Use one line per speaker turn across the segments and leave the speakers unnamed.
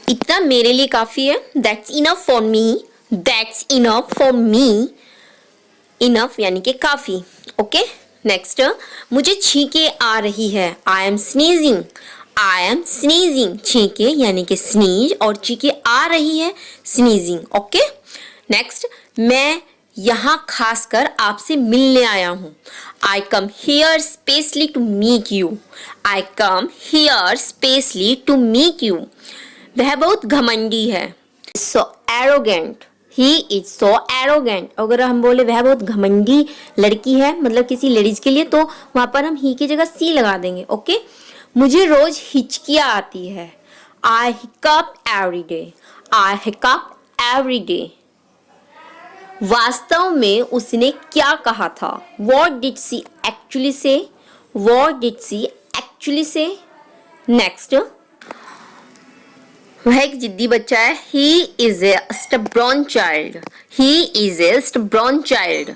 इतना मेरे लिए काफी है. That's enough for me. That's enough for me. Enough यानी कि काफी. ओके. नेक्स्ट, मुझे छींके आ रही है. I am sneezing. I am sneezing. छींके यानी कि sneeze और छींके आ रही है sneezing. ओके. नेक्स्ट, मैं यहाँ खासकर आपसे मिलने आया हूँ. I come here specially to meet you. I come here specially to meet you. वह बहुत घमंडी है. So arrogant. He is so arrogant. अगर हम बोले वह बहुत घमंडी लड़की है, मतलब किसी लेडीज के लिए, तो वहां पर हम ही की जगह सी लगा देंगे. ओके. मुझे रोज हिचकियां आती है. I hiccup every day. I hiccup every day. वास्तव में उसने क्या कहा था? What did she actually say? What did she actually say? Next, वह एक जिद्दी बच्चा है. He is a stubborn child. He is a stubborn child.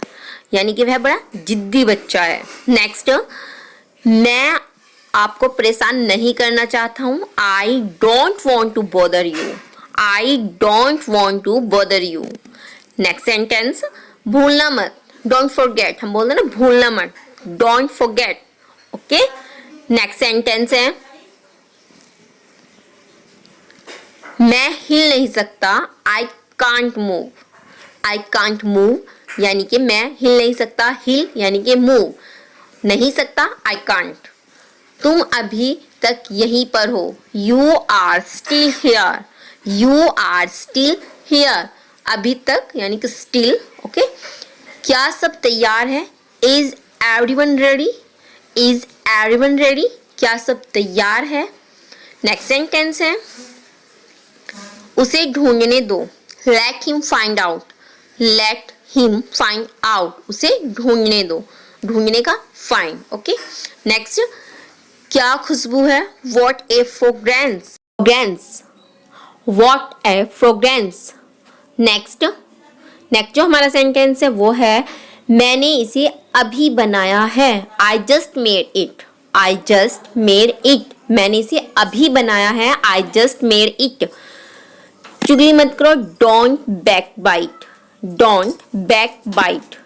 यानी कि वह बड़ा जिद्दी बच्चा है. नेक्स्ट, मैं आपको परेशान नहीं करना चाहता हूँ. I don't want to bother you. I don't want to bother you. Next sentence, भूलना मत. Don't forget. हम बोलते हैं ना भूलना मत. Don't forget. Okay. Next sentence है, मैं हिल नहीं सकता. I can't move. I can't move यानी कि मैं हिल नहीं सकता. हिल यानी कि move. नहीं सकता. I can't. तुम अभी तक यहीं पर हो. You are still here. You are still here. अभी तक यानी कि still. ओके. क्या सब तैयार है? Is everyone ready? Is everyone ready? क्या सब तैयार है? नेक्स्ट सेंटेंस है, उसे ढूंढने दो. Let him find out. Let him find out. उसे ढूंढने दो. ढूंढने का find. ओके. नेक्स्ट, क्या खुशबू है? What a fragrance. Fragrance. What a fragrance. Next जो हमारा सेंटेंस है वो है, मैंने इसे अभी बनाया है. I just made it. I just made it. मैंने इसे अभी बनाया है. I just made it. चुगली मत करो. Don't backbite. Don't backbite.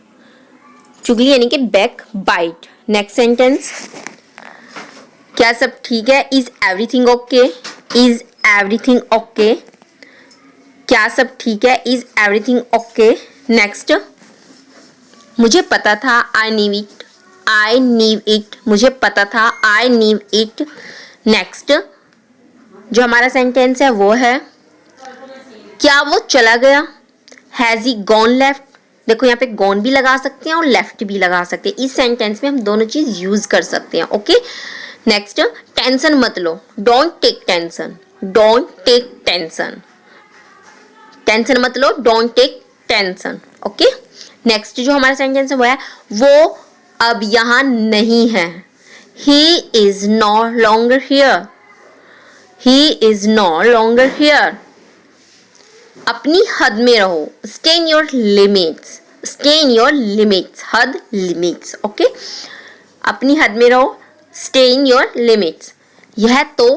चुगली यानी कि backbite. नेक्स्ट सेंटेंस, क्या सब ठीक है? Is everything okay? Is everything okay? क्या सब ठीक है? Is everything okay? नेक्स्ट, मुझे पता था. I knew it. I knew it. मुझे पता था. I knew it. नेक्स्ट जो हमारा सेंटेंस है वो है, क्या वो चला गया? Has he gone left? देखो यहाँ पे gone भी लगा सकते हैं और left भी लगा सकते हैं. इस सेंटेंस में हम दोनों चीज यूज कर सकते हैं. ओके. नेक्स्ट, टेंशन मत लो. Don't take tension. Don't take tension. Tension मत लो. Don't take tension. Okay. Next जो हमारा सेंटेंस है वो है, वो अब यहाँ नहीं है. He is no longer here. He is no longer here. अपनी हद में रहो. Stay in your limits. Stay in your limits. हद limits. ओके. अपनी हद में रहो. Stay in your limits. यह तो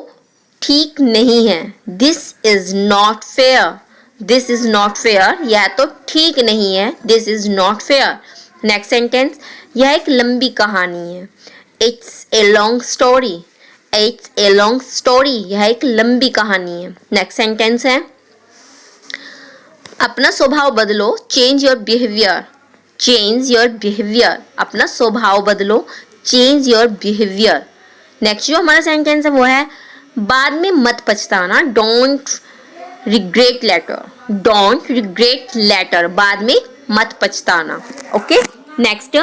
ठीक नहीं है. This is not fair. This is not fair. यह तो ठीक नहीं है. This is not fair. Next sentence, यह एक लंबी कहानी है. It's a long story. It's a long story. यह एक लंबी कहानी है. नेक्स्ट सेंटेंस है, अपना स्वभाव बदलो. Change your behavior. Change your behavior. अपना स्वभाव बदलो. Change your behavior. नेक्स्ट जो हमारा सेंटेंस है वो है, बाद में मत पछताना. Don't regret later. Don't regret later. बाद में मत पछताना. ओके. नेक्स्ट,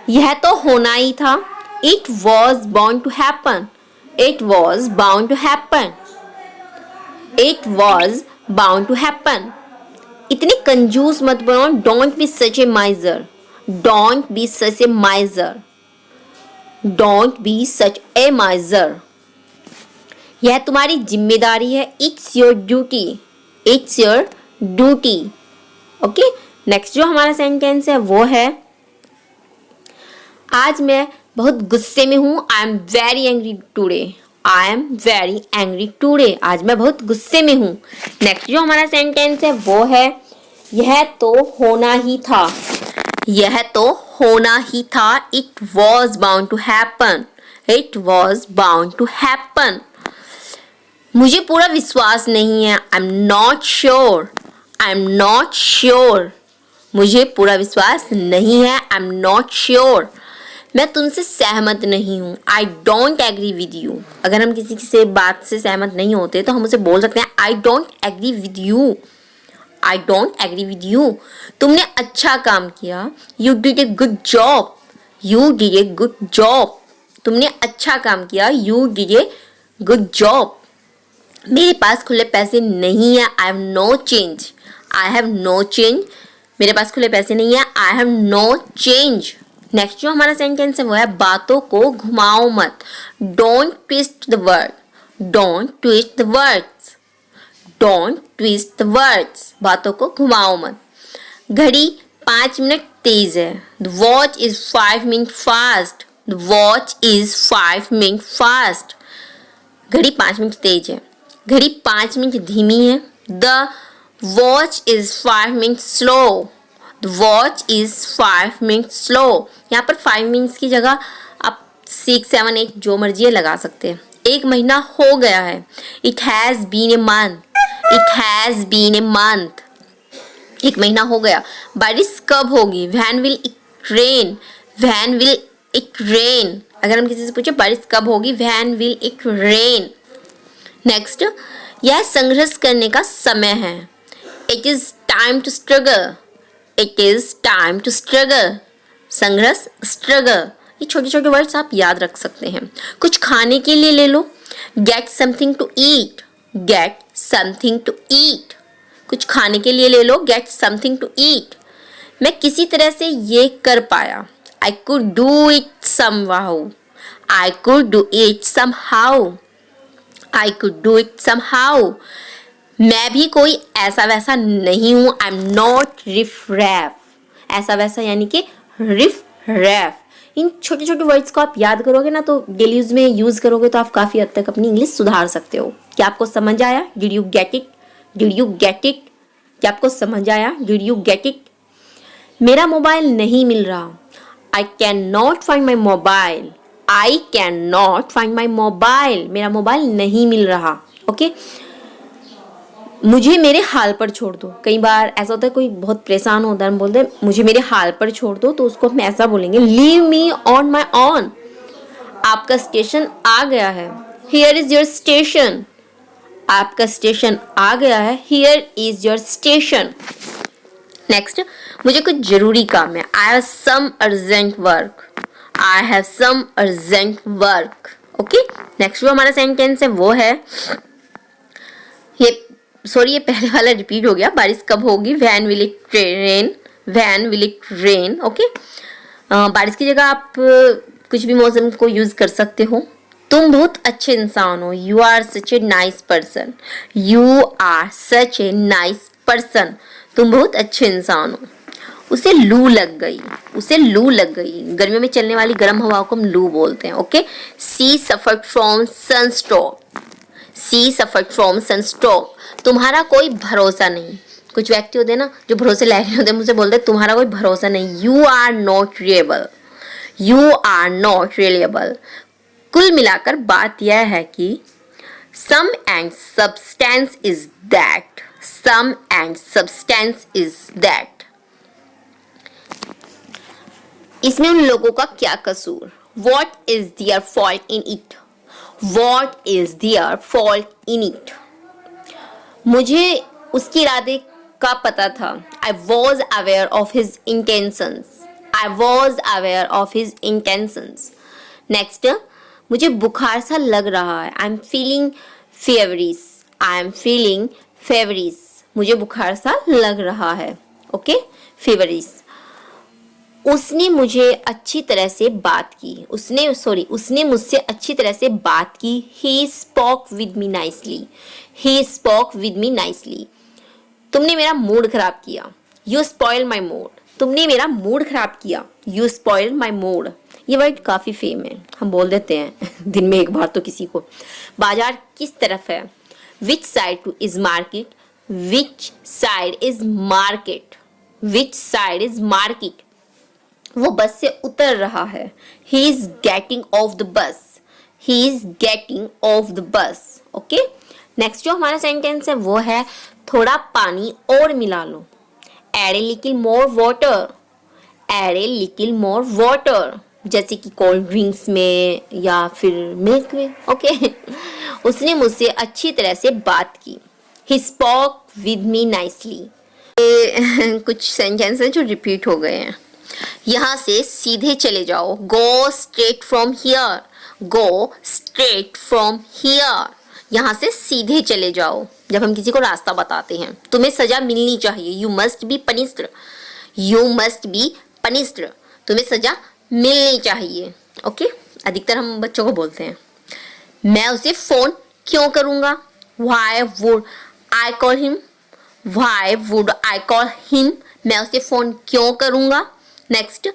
यह तो होना ही था. It was bound to happen. It was bound to happen. It was bound to happen. इतने कंजूस मत बनो. Don't be such a miser. Don't be such a miser. Don't be such a miser. यह तुम्हारी जिम्मेदारी है. It's your duty. It's your duty. Okay. Next जो हमारा सेंटेंस है वो है, आज मैं बहुत गुस्से में हूँ. I am very angry today. I am very angry today, आज मैं बहुत गुस्से में हूँ। नेक्स्ट जो हमारा सेंटेंस है वो है यह तो होना ही था, यह तो होना ही था, it was bound to happen, it was bound to happen. मुझे पूरा विश्वास नहीं है, I am not sure, I am not sure, मुझे पूरा विश्वास नहीं है, आई एम नॉट श्योर। मैं तुमसे सहमत नहीं हूँ, I don't agree with you. अगर हम किसी से बात से सहमत नहीं होते तो हम उसे बोल सकते हैं I don't agree with you, I don't agree with you. तुमने अच्छा काम किया, you did a good job, you did a good job, तुमने अच्छा काम किया, you did a good job. मेरे पास खुले पैसे नहीं है, I have no change, I have no change, मेरे पास खुले पैसे नहीं है, I have no change. Next जो हमारा सेंटेंस है वो है बातों को घुमाओ मत, don't twist the word, don't twist the words, don't twist the words, बातों को घुमाओ मत। घड़ी 5 मिनट तेज है, the watch is 5 minute fast, the watch is 5 minute fast, घड़ी 5 मिनट तेज है, घड़ी 5 मिनट धीमी है, the watch is 5 minute slow, the watch is 5 minute slow. यहाँ पर 5 मिनट्स की जगह आप 6, 7, 8 जो मर्जी है लगा सकते हैं। 1 महीना हो गया है, it has been a month, it has been a month, 1 महीना हो गया। बारिश कब होगी, when will it rain, when will it rain. अगर हम किसी से पूछे बारिश कब होगी, when will it rain. Next, यह संघर्ष करने का समय है, it is time to struggle, it is time to struggle, संघर्ष स्ट्रगल। ये छोटे छोटे वर्ड्स आप याद रख सकते हैं। कुछ खाने के लिए ले लो, get something to eat, get something to eat, कुछ खाने के लिए ले लो, गेट समथिंग टू ईट। मैं किसी तरह से ये कर पाया, I could do it somehow, I could do it somehow, I could do it somehow. मैं भी कोई ऐसा वैसा नहीं हूँ, आई एम नॉट रिफ रैफ, ऐसा वैसा यानी कि रिफ रैफ। इन छोटे छोटे वर्ड्स को आप याद करोगे ना तो डेली यूज में यूज करोगे तो आप काफी हद तक अपनी इंग्लिश सुधार सकते हो। क्या आपको समझ आया? Did you get it? Did you get it? क्या आपको समझ आया? Did you get it? मेरा मोबाइल नहीं मिल रहा, I can not find my mobile, I can not find my mobile, मेरा मोबाइल नहीं मिल रहा। ओके, मुझे मेरे हाल पर छोड़ दो। कई बार ऐसा होता है कोई बहुत परेशान होता है, हम बोलते हैं मुझे मेरे हाल पर छोड़ दो, तो उसको हम ऐसा बोलेंगे leave me on my own. आपका स्टेशन आ गया है, हियर इज योर स्टेशन, आपका स्टेशन आ गया है, here is your station. Next, मुझे कुछ जरूरी काम है, I have some urgent work, I have some urgent work. Okay, next जो हमारा सेंटेंस है वो है ये पहले वाला रिपीट हो गया, बारिश कब होगी, when will it rain, when will it rain. Okay, बारिश की जगह आप कुछ भी मौसम को यूज कर सकते हो। तुम बहुत अच्छे इंसान हो, you are such a nice person, you are such a nice person, तुम बहुत अच्छे इंसान हो। उसे लू लग गई, उसे लू लग गई, गर्मियों में चलने वाली गर्म हवाओं को हम लू बोलते हैं। Okay, she suffered from sunstroke, she suffered from sunstroke. तुम्हारा कोई भरोसा नहीं, कुछ व्यक्ति होते हैं ना जो भरोसे लायक नहीं होते, मुझसे बोलते हैं तुम्हारा कोई भरोसा नहीं, you are not reliable, you are not reliable. कुल मिलाकर बात यह है कि sum and substance is that, sum and substance is that. इसमें उन लोगों का क्या कसूर, what is their fault in it, what is their fault in it. मुझे उसके इरादे का पता था, I was aware of his intentions, I was aware of his intentions. Next, मुझे बुखार सा लग रहा है, I am feeling feverish, I am feeling feverish, मुझे बुखार सा लग रहा है। Okay, feverish. उसने मुझे अच्छी तरह से बात की, उसने मुझसे अच्छी तरह से बात की, he spoke with me nicely, he spoke with me nicely। तुमने मेरा मूड खराब किया, you spoiled my mood, तुमने मेरा मूड खराब किया, you spoiled my mood। ये वर्ड काफ़ी फेम है, हम बोल देते हैं दिन में एक बार तो किसी को। बाजार किस तरफ है? Which side two is market, which side is market, which side is market. वो बस से उतर रहा है। He is getting off the bus, he is getting off the bus. Okay, next जो हमारा सेंटेंस है वो है थोड़ा पानी और मिला लो। Add a little more water, add a little more water, जैसे कि कोल्ड ड्रिंक्स में या फिर मिल्क में। ओके उसने मुझसे अच्छी तरह से बात की। He spoke with me nicely. कुछ सेंटेंस हैं जो रिपीट हो गए हैं। यहाँ से सीधे चले जाओ, go straight from here, go straight from here. यहाँ से सीधे चले जाओ, जब हम किसी को रास्ता बताते हैं। तुम्हें सजा मिलनी चाहिए, you must be punished, you must be punished, तुम्हें सजा मिलनी चाहिए। ओके, अधिकतर हम बच्चों को बोलते हैं। मैं उसे फोन क्यों करूंगा? Why would I call him? Why would I call him? मैं उसे फोन क्यों करूंगा? नेक्स्ट,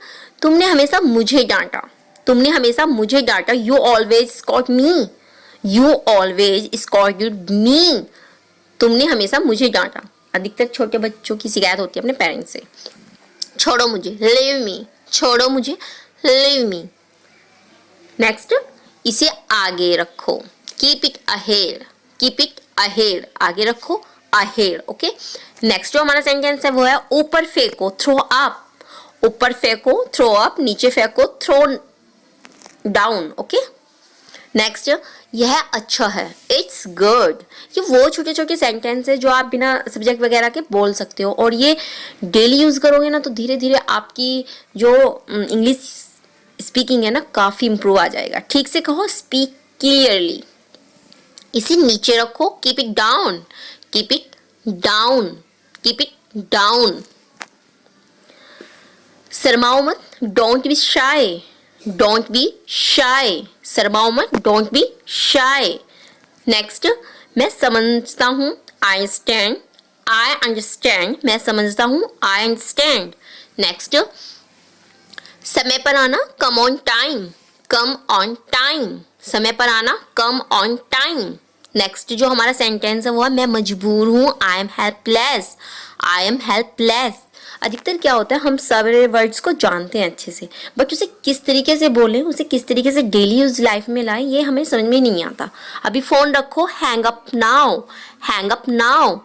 तुमने हमेशा मुझे डांटा, तुमने हमेशा मुझे डांटा। You always scold me, you always scolded me। तुमने हमेशा मुझे डांटा। अधिकतर छोटे बच्चों की शिकायत होती है अपने पेरेंट्स से। छोड़ो मुझे, leave me, छोड़ो मुझे, leave me। नेक्स्ट, इसे आगे रखो, keep it ahead, keep it ahead, आगे रखो, अहेड। ओके, नेक्स्ट जो हमारा सेंटेंस है वो है ऊपर फेंको, थ्रो अप, ऊपर फेंको, थ्रो अप, नीचे फेंको, थ्रो डाउन। ओके, नेक्स्ट, यह अच्छा है, इट्स गुड। ये वो छोटे छोटे सेंटेंस है जो आप बिना सब्जेक्ट वगैरह के बोल सकते हो, और ये डेली यूज करोगे ना तो धीरे धीरे आपकी जो इंग्लिश स्पीकिंग है ना काफी इंप्रूव आ जाएगा। ठीक से कहो, स्पीक क्लियरली। इसे नीचे रखो, keep it down, keep it down, keep it down. शर्माओ मत, don't be shy, don't be shy, शर्माओ मत, डोंट बी शाय। नेक्स्ट, मैं समझता हूँ, आई स्टैंड, आई अंडरस्टैंड, मैं समझता हूँ, आई अंडरस्टैंड। नेक्स्ट, समय पर आना, come on time, come on time, समय पर आना, कम ऑन टाइम। नेक्स्ट जो हमारा सेंटेंस है वो है मैं मजबूर हूँ, I am helpless, I am helpless. अधिकतर क्या होता है, हम सारे वर्ड्स को जानते हैं अच्छे से, बट उसे किस तरीके से बोलें, उसे किस तरीके से डेली यूज लाइफ में लाएं, ये हमें समझ में नहीं आता। अभी फोन रखो, hang up now, hang up now.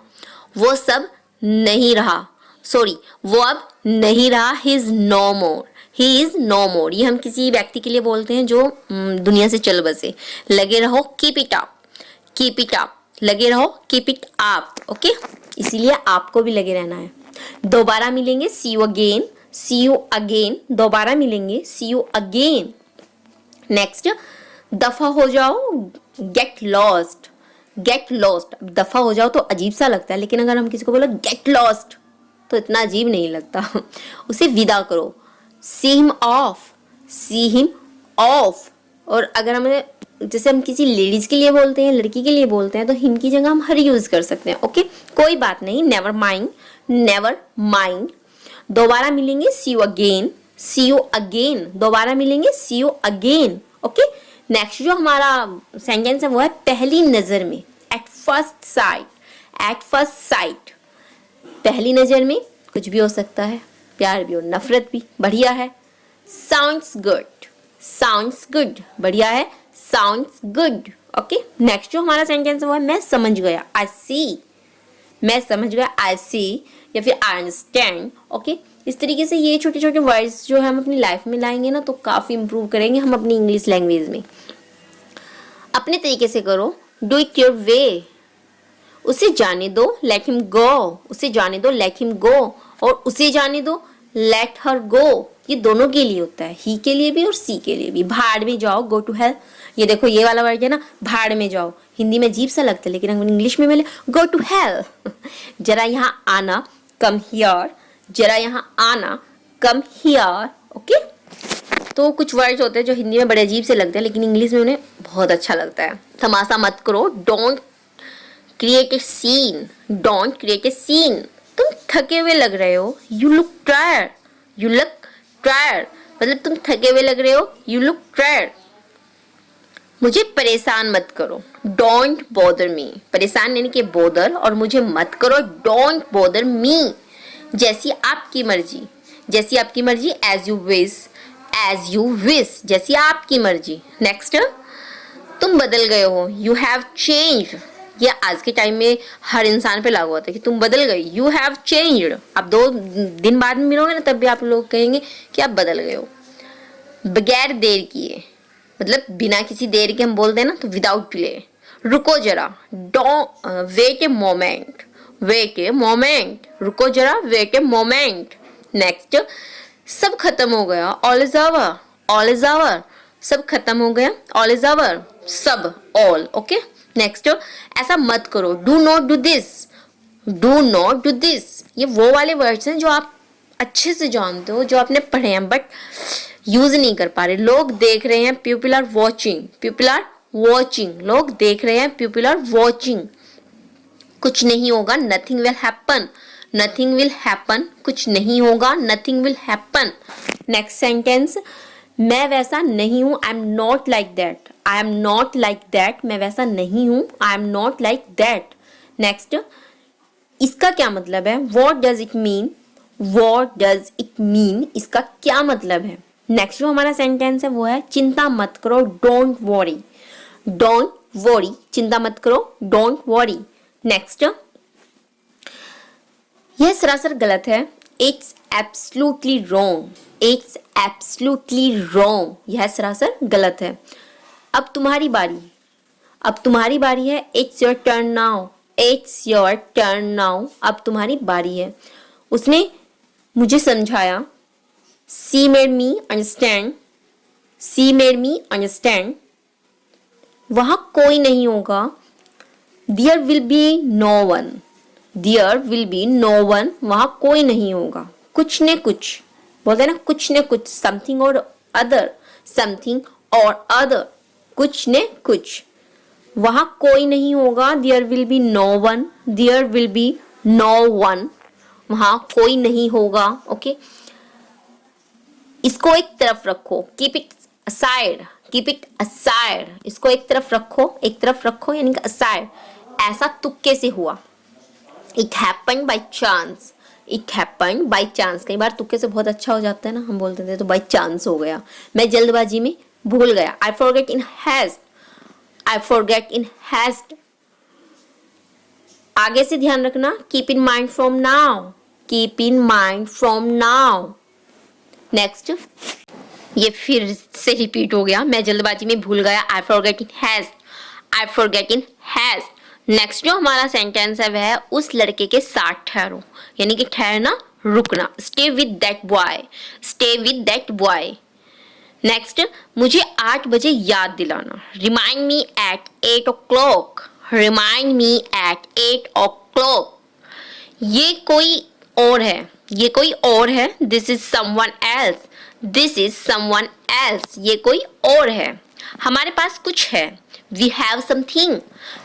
वो सब नहीं रहा, सॉरी, वो अब नहीं रहा, he is no more, he is no more. ये हम किसी व्यक्ति के लिए बोलते हैं जो दुनिया से चल बसे। लगे रहो, keep it up, keep it up, लगे रहो, कीप इट अप। ओके, इसीलिए आपको भी लगे रहना है। दोबारा मिलेंगे, see you again, see you again, दोबारा मिलेंगे, सी यू अगेन। नेक्स्ट, दफा हो जाओ, गेट लॉस्ट, गेट लॉस्ट। दफा हो जाओ तो अजीब सा लगता है, लेकिन अगर हम किसी को बोलो गेट लॉस्ट तो इतना अजीब नहीं लगता। उसे विदा करो, see him of, see him of. और अगर हमें जैसे हम किसी लेडीज के लिए बोलते हैं, लड़की के लिए बोलते हैं, तो हिम की जगह हम हर यूज कर सकते हैं। ओके, कोई बात नहीं, नेवर माइंड, नेवर माइंड। दोबारा मिलेंगे, see you again, see you again, दोबारा मिलेंगे, see you again. Okay, next जो हमारा सेंटेंस है वो है पहली नजर में, at first sight, at first sight. पहली नजर में कुछ भी हो सकता है, प्यार भी हो, नफरत भी, बढ़िया है। साउंड्स गुड, साउंड्स गुड, बढ़िया है, साउंड्स गुड। ओके, नेक्स्ट जो हमारा सेंटेंस है वो है मैं समझ गया, आई सी, मैं समझ गया, आई सी, या फिर आई अंडरस्टैंड। ओके, इस तरीके से ये छोटे छोटे वर्ड्स जो हम अपनी लाइफ में लाएंगे ना तो काफी इंप्रूव करेंगे हम अपनी इंग्लिश लैंग्वेज में। अपने तरीके से करो, डू इट योर वे। उसे जाने दो, लेट हिम गो, उसे जाने दो, लेट हिम गो। और उसे जाने दो, लेट हर गो। ये दोनों के लिए होता है, ही के लिए भी और सी के लिए भी। भाड़ में जाओ, गो टू हेल। ये देखो ये वाला वर्ड है ना, भाड़ में जाओ, हिंदी में अजीब सा लगता है, लेकिन अगर इंग्लिश में मिले गो टू हेल। जरा यहाँ आना, कम हियर, जरा यहाँ आना, कम हियर। ओके, तो कुछ वर्ड्स होते हैं जो हिंदी में बड़े अजीब से लगते हैं, लेकिन इंग्लिश में उन्हें बहुत अच्छा लगता है। तमाशा मत करो, don't create a scene, don't create a scene. तुम थके हुए लग रहे हो, you look tired, you look tired, मतलब तुम थके हुए लग रहे हो, यू लुक टायर्ड। मुझे परेशान मत करो, डोंट बॉदर मी। परेशान यानी कि बॉदर, और मुझे मत करो, डोंट बॉदर मी। जैसी आपकी मर्जी, जैसी आपकी मर्जी, as you wish, as you wish, जैसी आपकी मर्जी। नेक्स्ट, तुम बदल गए हो, यू हैव चेंज्ड। ये आज के टाइम में हर इंसान पे लागू होता है कि तुम बदल गए, यू हैव चेंज्ड। अब 2 दिन बाद में मिलोगे ना, तब भी आप लोग कहेंगे कि आप बदल गए हो। बगैर देर किए, मतलब बिना किसी देर के हम बोलते हैं ना, तो विदाउट डिले। रुको जरा, don't wait a moment, wait a moment, रुको जरा, वेट ए मोमेंट। नेक्स्ट, सब खत्म हो गया, all is over, all is over, सब खत्म हो गया, ऑल इज ओवर, सब, ऑल, ओके। नेक्स्ट, ऐसा मत करो, do not do this, do not do this. ये वो वाले वर्ड्स हैं जो आप अच्छे से जानते हो, जो आपने पढ़े हैं, बट यूज नहीं कर पा रहे। लोग देख रहे हैं, people are watching, people are watching, लोग देख रहे हैं, पीपल आर वॉचिंग। कुछ नहीं होगा, nothing will happen, nothing will happen, कुछ नहीं होगा, nothing will happen. Next sentence, मैं वैसा नहीं हूं, आई am not like that, I am not like that, मैं वैसा नहीं हूं, आई am not like that. Next, इसका क्या मतलब है, what does it mean, what does it mean, इसका क्या मतलब है। नेक्स्ट जो हमारा सेंटेंस है वो है, चिंता मत करो, डोंट वॉरी, डोंट वॉरी, चिंता मत करो, डोंट वॉरी। नेक्स्ट, यह सरासर गलत है, it's absolutely wrong, it's absolutely wrong, यह सरासर गलत है। अब तुम्हारी बारी, अब तुम्हारी बारी है, it's your turn now, it's your turn now, अब तुम्हारी बारी है। उसने मुझे समझाया, she made me understand, she made me understand. वहां कोई नहीं होगा, there will be no one, there will be no one, वहां कोई नहीं होगा। कुछ ने कुछ बोलते हैं ना, कुछ ने कुछ, समथिंग और अदर, समथिंग और अदर, कुछ ने कुछ। वहां कोई नहीं होगा, there will be no one, there will be no one, वहां कोई नहीं होगा, ओके। इसको एक तरफ रखो, keep it aside, keep it aside, इसको एक तरफ रखो, एक तरफ रखो यानी कि असाइड। ऐसा तुक्के से हुआ, it happened by chance, it happened by chance. कई बार तुक्के से बहुत अच्छा हो जाता है ना, हम बोलते थे तो बाय चांस हो गया, मैं जल्दबाजी में भूल गया, I forget in heist, I forget in heist. आगे से ध्यान रखना, keep in mind from now, keep in mind from now. Next, ये फिर से रिपीट हो गया, मैं जल्दबाजी में भूल गया, I forget in heist, I forget in heist. Next जो हमारा सेंटेंस है वह है, उस लड़के के साथ ठहरो, यानी कि ठहरना, रुकना, stay with that boy, stay with that boy. Next, मुझे 8 बजे याद दिलाना, remind me at 8 o'clock, remind me at 8 o'clock। ये कोई और है, ये कोई और है, this is someone else, this is someone else, ये कोई और है। हमारे पास कुछ है, we have something,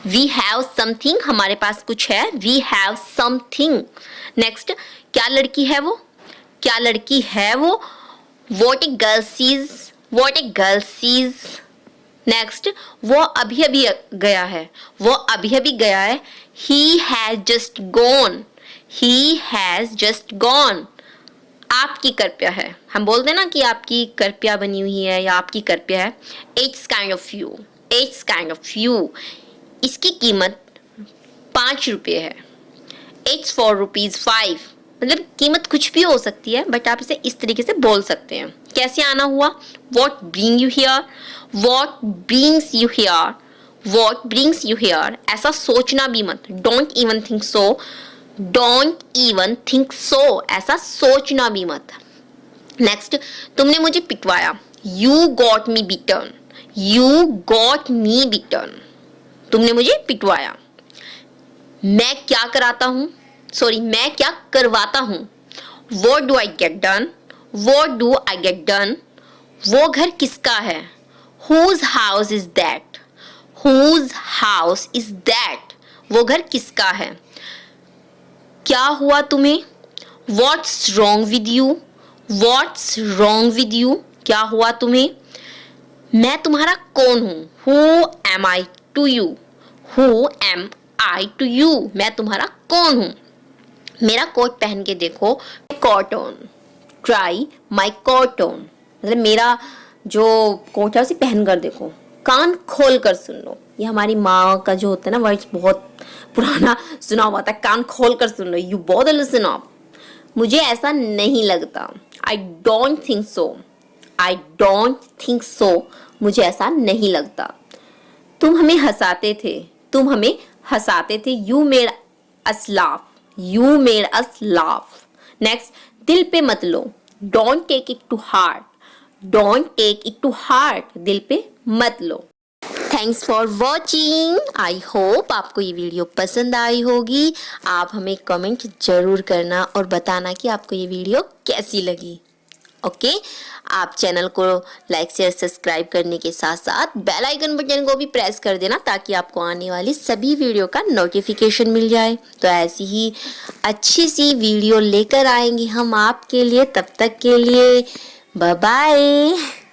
we have something, हमारे पास कुछ है, वी हैव समथिंग। नेक्स्ट, क्या लड़की है वो, क्या लड़की है वो, what a girl she's, what a girl she's. Next, वो अभी अभी गया है, वो अभी अभी गया है, he has just gone, he has just gone. आपकी कृपया है, हम बोलते हैं ना कि आपकी कृपया बनी हुई है या आपकी कृपया है, it's kind of you, it's kind of you. इसकी कीमत 5 रुपये है, इट्स 4 rupees 5, मतलब कीमत कुछ भी हो सकती है, बट आप इसे इस तरीके से बोल सकते हैं। कैसे आना हुआ, what bring you here, what brings you here, what brings you here. ऐसा सोचना भी मत, don't even think so, don't even think so, ऐसा सोचना भी मत। नेक्स्ट, तुमने मुझे पिटवाया, you got me beaten, you got me beaten, तुमने मुझे पिटवाया। मैं क्या कराता हूँ, सॉरी मैं क्या करवाता हूँ, what do I get done, what do I get done. वो घर किसका है, whose house is that, whose house is that, वो घर किसका है। क्या हुआ तुम्हें, what's wrong with you, what's wrong with you, क्या हुआ तुम्हें? मैं तुम्हारा कौन हूँ? Who am I to you, who am I to you, मैं तुम्हारा कौन हूँ? मेरा कोट पहन के देखो, कॉटन, ट्राई माई कॉटन, मतलब मेरा जो कोट है उसे पहन कर देखो। कान खोल कर सुन लो, ये हमारी माँ का जो होता है ना वर्ड्स, बहुत पुराना सुना हुआ था, कान खोल कर सुन लो। यू बोथ लिसन अप, मुझे ऐसा नहीं लगता। I don't think so, I don't think so, मुझे ऐसा नहीं लगता। तुम हमें हंसाते थे, तुम हमें हंसाते थे। You made us laugh, you made us laugh. Next, दिल पे मत लो, don't take it to heart, don't take it to heart, दिल पे मत लो। Thanks for watching. I hope आपको ये वीडियो पसंद आई होगी। आप हमें कमेंट जरूर करना और बताना कि आपको ये वीडियो कैसी लगी। ओके, आप चैनल को लाइक शेयर सब्सक्राइब करने के साथ साथ बेल आइकन बटन को भी प्रेस कर देना, ताकि आपको आने वाली सभी वीडियो का नोटिफिकेशन मिल जाए। तो ऐसी ही अच्छी सी वीडियो लेकर आएंगे हम आपके लिए। तब तक के लिए बाय बाय।